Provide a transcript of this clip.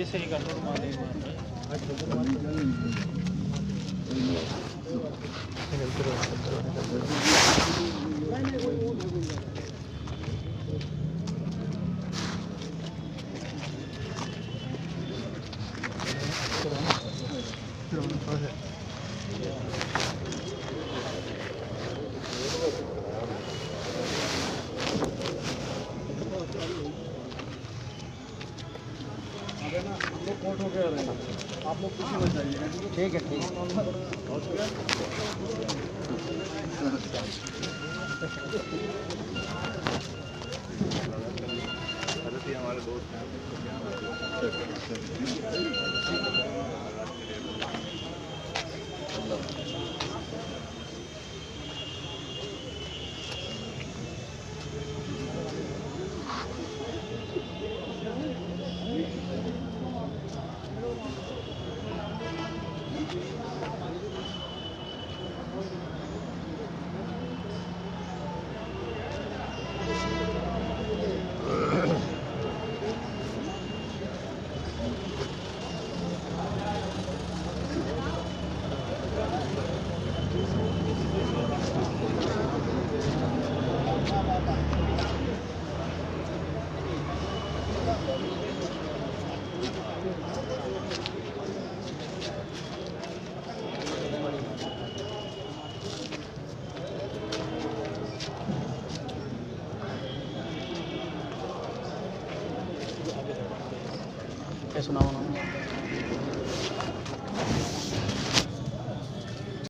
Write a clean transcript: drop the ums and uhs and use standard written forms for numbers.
ये सही कर दो मार कोर्ट हो गया आप लोग कुछ मत जाइए। ठीक है ठीक है। हमारे दोस्त हैं सुनाओ ना।